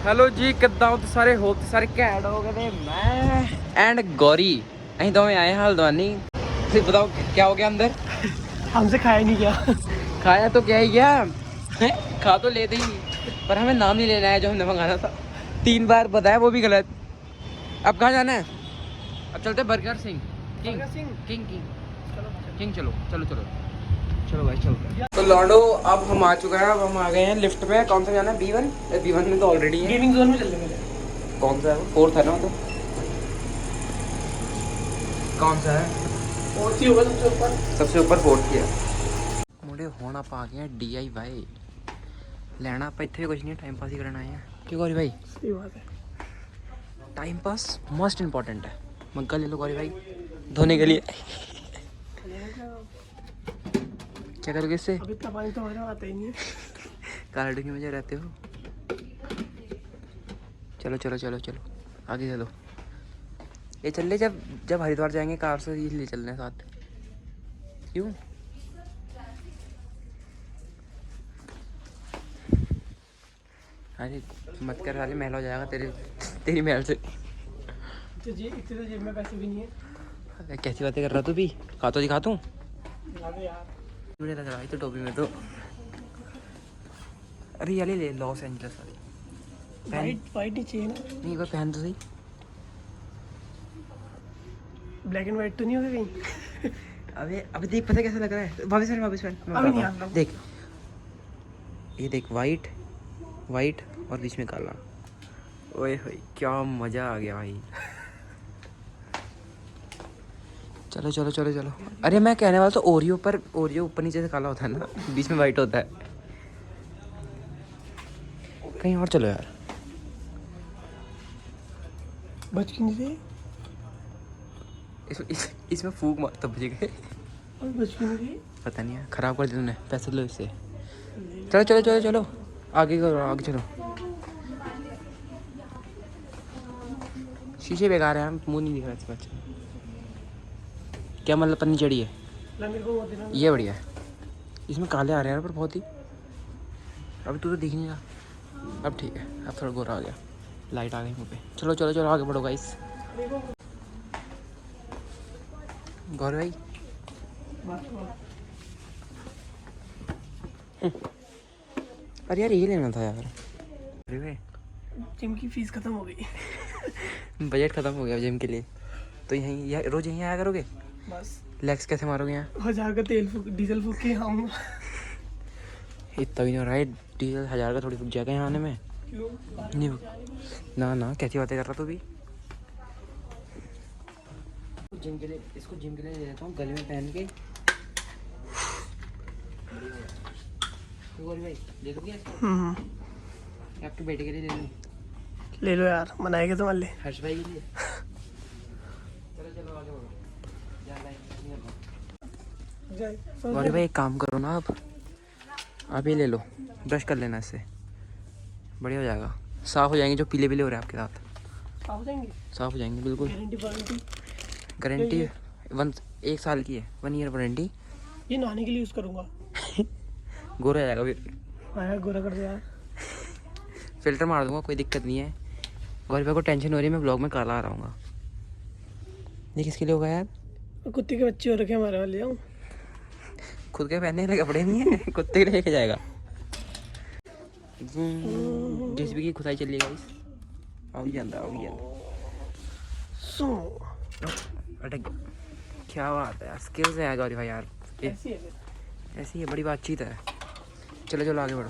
Hello जी किदा हो सारे सारे घैंट हो गए मैं एंड गौरी अं दोवें आए हैं हल्द्वानी। फिर बताओ क्या हो गया अंदर। हमसे खाया नहीं गया। खाया तो क्या ही गया खा तो लेते ही पर हमें नाम नहीं लेना है जो हमने मंगाना था। 3 बार बताया वो भी गलत। अब कहाँ जाना है? अब चलते burger Singh king king king king चलो चलो चलो चलो भाई चलो। तो लॉन्डो अब हम आ चुके हैं। अब हम आ गए हैं लिफ्ट में। कौन सा जाना है? B1 B1 में तो ऑलरेडी है। गेमिंग जोन में चल रहे हैं। कौन सा है वो? 4th है ना तो कौन सा है? 4th ही होगा सबसे ऊपर। सबसे ऊपर 4th ही है। मुझे होना आप आ गए हैं DIY लेना। आप इतने कुछ नहीं टाइम पास ही करना है क्यों गौरी भाई? सही बात है। टाइम पास मोस्ट इम्पॉर्टेंट है। मग्गा ले लो गौरी भाई धोने के लिए। क्या करोगे इससे? अब इतना पानी तो हमारे आता ही नहीं है। काला डूंगी में जो रहते हो। चलो चलो चलो चलो आगे चलो। ये चल ले जब हरिद्वार जाएंगे कार से ले चल रहे हैं साथ। क्यों? अरे मत कर साले महल हो जाएगा तेरी महल से। तो इतने तो जेब में पैसे भी नहीं है। कैसी बातें कर रहा तू भी? खा तो दिखा तू। यार मुझे लग रहा है तो टोपी में तो। अरे ये ले लॉस एंजल्स वाली वाइट ही चाहिए ना। नहीं कोई पहन तो सही। ब्लैक एंड वाइट तो नहीं होगा कहीं? अबे देख पता कैसा लग रहा है? वापस पहन अभी नहीं आता। देख ये देख वाइट वाइट और बीच में काला। ओए होए क्या मजा आ गया भाई। चलो चलो चलो चलो। अरे मैं कहने वाला तो ओरियो ऊपर नीचे से काला होता है ना बीच में वाइट होता है। कहीं और चलो यार। बच क्यों नहीं रहे? इसमें फूक मार तब बच गए। और बच क्यों नहीं रहे? पता नहीं है खराब कर दिया तूने। पैसे लो इससे। चलो चलो चलो चलो आगे करो आगे चलो। शीशे बेकार है मुंह नहीं दिख रहा इसका। अच्छा क्या मतलब पन्नी चढ़ी है? मेरे को वो देना। ये बढ़िया है। इसमें काले आ रहे हैं पर बहुत ही। अभी तू तो दिख नहीं रहा। अब ठीक है अब थोड़ा गोरा आ गया। लाइट आ गई मुँह पे। चलो चलो चलो आगे बढ़ो गाइस। गौर भाई अरे यार ये लेना था यार। अरे जिम की फीस खत्म हो गई। बजट खत्म हो गया जिम के लिए। तो यहीं रोज यहीं आया करोगे? बस लेग्स कैसे मारोगे यहाँ? 1000 का डीजल फूक के आऊँगा। इतना भी नहीं हो रहा है। डीजल 1000 का थोड़ी फूक जाएगा यहाँ आने में। क्यों? नहीं ना ना कैसी बातें कर रहा तू भी। जिम के लिए इसको जिम के लिए ले लेता हूँ गले में पहन के। भाई ले लोगे इसको? आपके बेटे के लिए ले लूँ? ले लो यार मनाएंगे तो मान ले। हर्ष भाई के लिए। चलो चलो आगे बढ़ो। गौरी भाई एक काम करो ना आप ये ले लो ब्रश कर लेना इससे बढ़िया हो जाएगा। साफ़ हो जाएंगे जो पीले पीले हो रहे हैं आपके दांत। साफ़ हो जाएंगे बिल्कुल। गारंटी 1 साल की है। 1 ईयर वारंटी। ये नहाने के लिए यूज़ करूँगा। गोरा हो जाएगा फिर। आया गोरा कर दे यार। फिल्टर मार दूंगा कोई दिक्कत नहीं है। गौरी भाई को टेंशन हो रही है मैं ब्लॉग में काला आ रहा हूँ। ये किसके लिए होगा यार? कुत्ते के बच्चे हो रखे हमारे वाले। जाऊँ खुद के पहनने के लिए कपड़े नहीं है कुत्ते के लिए लेके जाएगा। जेसीबी की खुदाई चलिएगा इस आओगी अंदर आओगी सो अटक। क्या बात है यार स्किल्स है गौरी भाई यार। ऐसी है बड़ी बातचीत है। चलो चलो आगे बढ़ो।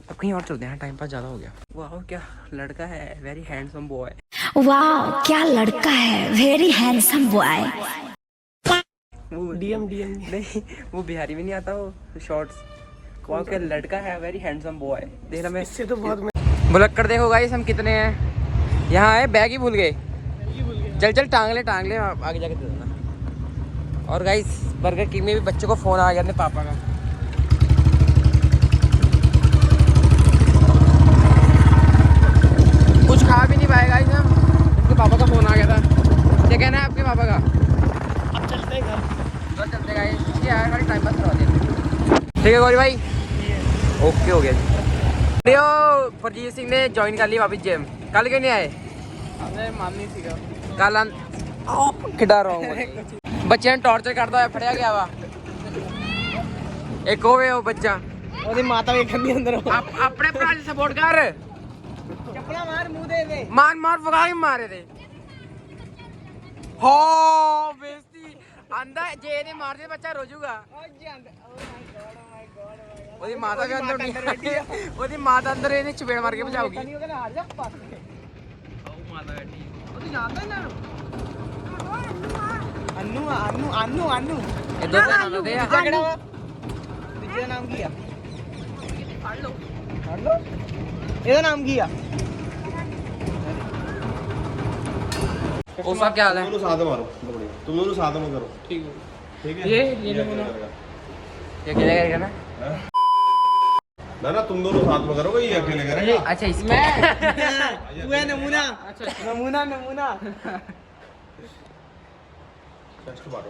अब कहीं और चलते हैं टाइम पास ज़्यादा हो गया। वाह क्या लड़का है वेरी हैंडसम बॉय। वाह क्या लड़का है वेरी हैंडसम बॉय। डीएम नहीं वो बिहारी में नहीं आता वो शॉर्ट्स। वाह क्या लड़का है वेरी हैंडसम बॉय। देख रहा मैं इससे तो बहुत बुलक कर देखो गाइस हम कितने हैं यहाँ आए बैग ही भूल गए। चल चल टांग ले आगे जाके दे देना। और गाइस बर्गर किंग में भी बच्चों को फ़ोन आ गया अपने पापा का। कुछ खा भी नहीं पाएगा इसे हम। उसके पापा का फ़ोन आ गया था। क्या कहना है आपके पापा का? अब चलते हैं घर। चलते गाइस यार खाली टाइम पास करवा दिया। ठीक है गौरी भाई ओके हो गया जी। फरजीत सिंह ने ज्वाइन कर लिया वापस जिम। कल क्यों नहीं आए? मन नहीं सीगा कल किड्डा रहा बच्चे टॉर्चर करता हुआ फड़िया गया वा। एक होवे वो बच्चा ਉਹਦੀ ਮਾਤਾ ਵੇਖਣ ਦੀ ਅੰਦਰ अपने भरा दी सपोर्ट कर। ਚੱਪਲਾ ਮਾਰ ਮੂੰਹ ਦੇ मार भगा के मारे दे हो बेइज्जती आंदा जे ने मार दे बच्चा रो जाऊगा। ओदी माता के अंदर ओदी माता अंदर ਇਹਨੇ ਚਪੇੜ ਮਾਰ ਕੇ ਭਜਾਉਗੀ। ਨਹੀਂ ਉਹ ਕਹਿੰਦਾ ਹਾਰ ਜਾ ਪਾਸ ਉਹ ਮਾਤਾ ਬੈਠੀ ਉਹਦੀ ਜਾਣਦਾ ਇਹਨਾਂ ਨੂੰ ਅਨੂ ਇਹ ਦੋ ਦੇ ਨਾਮ ਦੇ ਆ। ਦੂਜਾ ਕਿਹੜਾ ਵਾ? ਦੂਜੇ ਦਾ ਨਾਮ ਕੀ ਆ? ਫੜ ਲਓ ਇਹਦਾ ਨਾਮ ਕੀ ਆ? ਉਹ ਸਭ ਕੀ ਹਾਲ ਹੈ? दोनों साथ मारो तुम दोनों साथ में करो ਠੀਕ ਹੈ ठीक है ये नमूना। ये अकेले करेगा ना? ना तुम दोनों साथ में करोगे ये अकेले करेगा अच्छा इसमें तू है नमूना नमूना चेस्ट मारो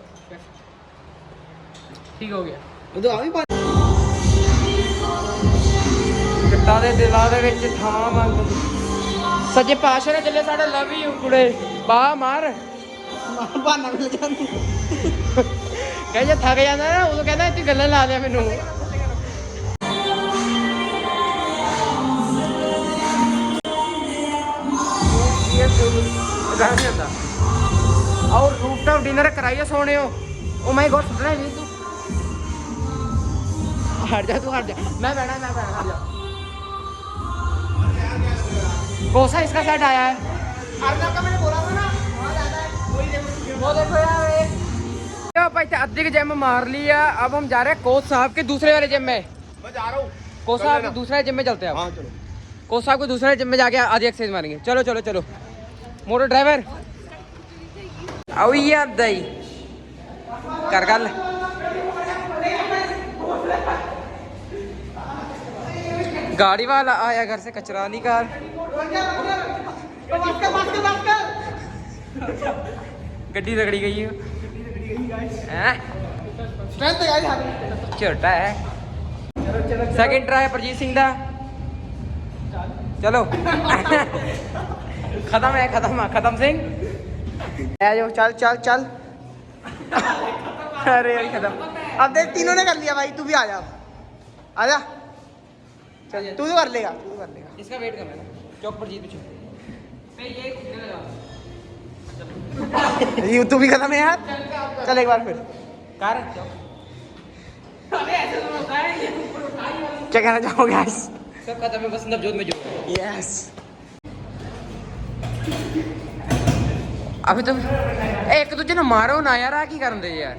ठीक हो गया वो तो अभी ਕਿੱਦਾਂ ਦੇ ਦਿਲਾਂ ਦੇ ਵਿੱਚ ਥਾਂ ਮੰਗਦੀ ਸੱਜੇ ਪਾਸ਼ੇ ਨੇ ਚੱਲੇ ਸਾਡਾ ਲਵ ਯੂ ਕੁੜੇ ਬਾ ਮਾਰ ਬਹਾਨਾ ਮਿਲ ਜਾਂਦਾ ਕਹੇ ਜੇ ਥੱਕ ਜਾਂਦਾ ਨਾ ਉਦੋਂ ਕਹਿੰਦਾ ਇੱਥੇ ਗੱਲਾਂ ਲਾ ਦਿਆ ਮੈਨੂੰ और रूफटॉप डिनर कराइए सोने हो ओ माय गॉड सुन रहा है तू हट जा मैं बैठा हट जा कौन सा इसका सेट आया है अर्नब का मैंने बोला था ना वहाँ जाता है वही देखो वो देखो यार भाई अद्धी की जिम मार लिया अब हम जा रहे हैं कोच साहब के दूसरे वाले जिम में मैं जा रहा हूँ कोच साहब के दूसरे जिम में चलते हैं अब हाँ चलो कोच साहब को दूसरे जिम में जाके आधी एक्सरसाइज मारेंगे चलो चलो चलो मोटर ड्राइवर आओ ये दई कर गल गाड़ी वाला आया घर से कचरा निकाल गड्डी रगड़ी गई है स्ट्रेंथ गाइस छोटा है सेकंड ट्राई परजीत सिंह दा चलो खत्म सिंह चल अरे यार खत्म अब देख तीनों ने कर लिया भाई तू भी आ जा चल तू तो कर लेगा इसका वेट करना है चौक पर जीत पीछे ये तू भी खत्म है यार चल एक बार फिर कर क्या कहना चाहोगे आज सब खत्म है बस नवजोत में जो यस अभी तो एक दूसरे ने मारो ना यार आ की करन दे यार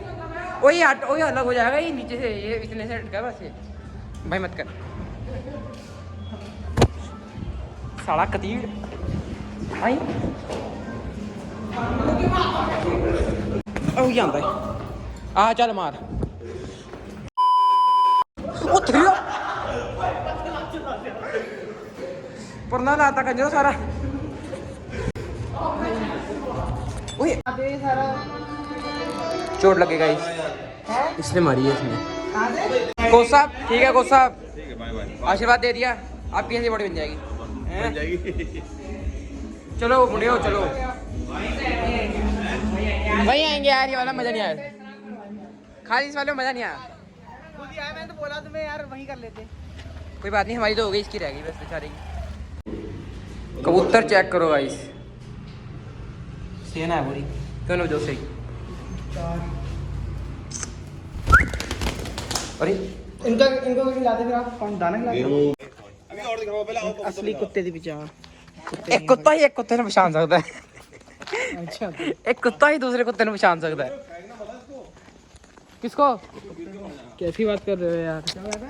वही अलग हो जाएगा ये नीचे से ये इतने से हटका बस ये भाई मत कर साला कतीड़ आई ओ ये आंदा है आ चल मार ओ तेरा परना लाता कंजरो सारा ओए चोट लगेगा इसने मारी है इसने कोच साहब ठीक है कोच साहब ठीक है बाय बाय आशीर्वाद दे दिया आपकी ऐसी बॉडी बन जाएगी हैं? बन जाएगी चलो मुड़ियो चलो वही आएंगे यार ये वाला मजा नहीं आया खाली इस वाले में मजा नहीं आया खुद ही आया मैंने तो बोला तुम्हें यार वहीं कर लेते कोई बात नहीं हमारी तो हो गई इसकी रह गई बस बेचारे की कबूतर चेक करो गाइस सेना है पूरी क्यों ना जो सही अरे इनको खिलाते फिर आप कौन दाना खिलाते अभी और दिखाओ पहले आओ असली कुत्ते दी पहचान एक कुत्ता ही एक कुत्ते ने पहचान सकता है अच्छा एक कुत्ता ही दूसरे कुत्ते ने पहचान सकता है किसको कैसी बात कर रहे हो यार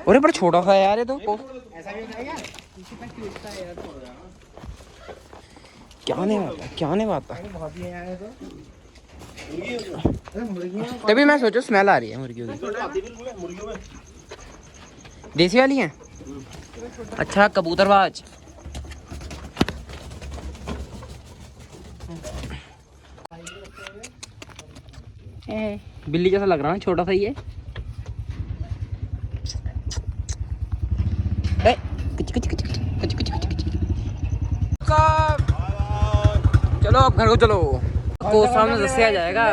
अरे बड़ा छोटा सा है यार ये तो ऐसा भी खाएगा क्या नहीं आता बहुत ही है यार ये तो तभी मैं सोचो स्मेल आ रही है मुर्गियों की मुर्गियों में देसी वाली हैं अच्छा कबूतरबाज बिल्ली जैसा लग रहा है छोटा सा ही है किच किच किच किच चलो अब घर को चलो को सामने दसिया जाएगा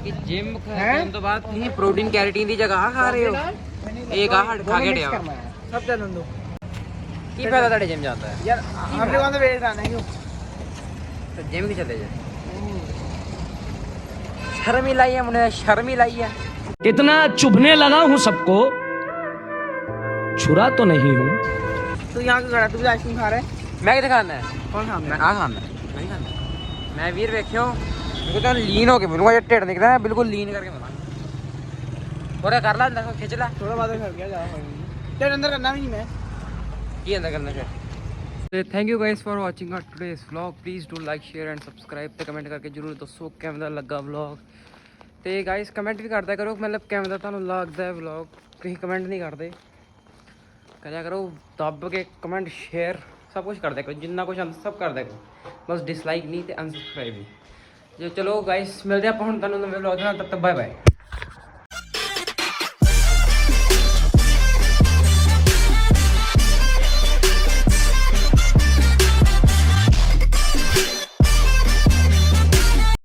कि जिम खाने तो बात नहीं प्रोटीन कैरेटीन दी जगह खा रहे हो एक आहट खा के डया सब चलन दो की फायदा तेरे जिम जाता है यार हमने वहां से वेट आना है क्यों तो जिम की चले जा शर्म ही लाई है मुझे शर्म ही लाई है इतना चुभने लगा हूं सबको छुरा तो नहीं हूं तू यहाँ क्यों खड़ा तू भी आइसक्रीम खा रहा है मैं किथे खाना है कौन खा मैं आ खाना नहीं खाना मैं वीर वेख्यो मेरे तो लीन होके मिलूंगा ये ढिड निकला है बिल्कुल लीन करके मिलूंगा थोड़ा कर ला अंदर खिंच ला थोड़ा बाद में कर गया जा तेरे अंदर करना भी नहीं मैं ये अंदर करना फिर thank you guys for watching our today's vlog please do like share and subscribe ਤੇ ਕਮੈਂਟ ਕਰਕੇ ਜਰੂਰ ਦੱਸੋ ਕਿਵੇਂ ਦਾ ਲੱਗਾ ਵਲੌਗ ਤੇ ਗਾਇਸ ਕਮੈਂਟ ਵੀ ਕਰਦਾ ਕਰੋ ਮਤਲਬ ਕਿਵੇਂ ਦਾ ਤੁਹਾਨੂੰ ਲੱਗਦਾ ਹੈ ਵਲੌਗ ਤੁਸੀਂ ਕਮੈਂਟ ਨਹੀਂ ਕਰਦੇ ਕਰਿਆ ਕਰੋ ਦੱਬ ਕੇ ਕਮੈਂਟ ਸ਼ੇਅਰ ਸਭ ਕੁਝ ਕਰਦਾ ਕਰੋ ਜਿੰਨਾ ਕੁਝ ਸਭ ਕਰਦਾ ਕਰੋ ਬਸ ਡਿਸਲਾਈਕ ਨਹੀਂ ਤੇ ਅਨਸਬਸਕ੍ਰਾਈਬ ਨਹੀਂ ਜੋ ਚਲੋ ਗਾਇਸ ਮਿਲਦੇ ਆਪਾਂ ਹੁਣ ਤੁਹਾਨੂੰ ਨਵੇਂ ਵਲੌਗ ਨਾਲ ਤਦ ਤੱਕ ਬਾਏ ਬਾਏ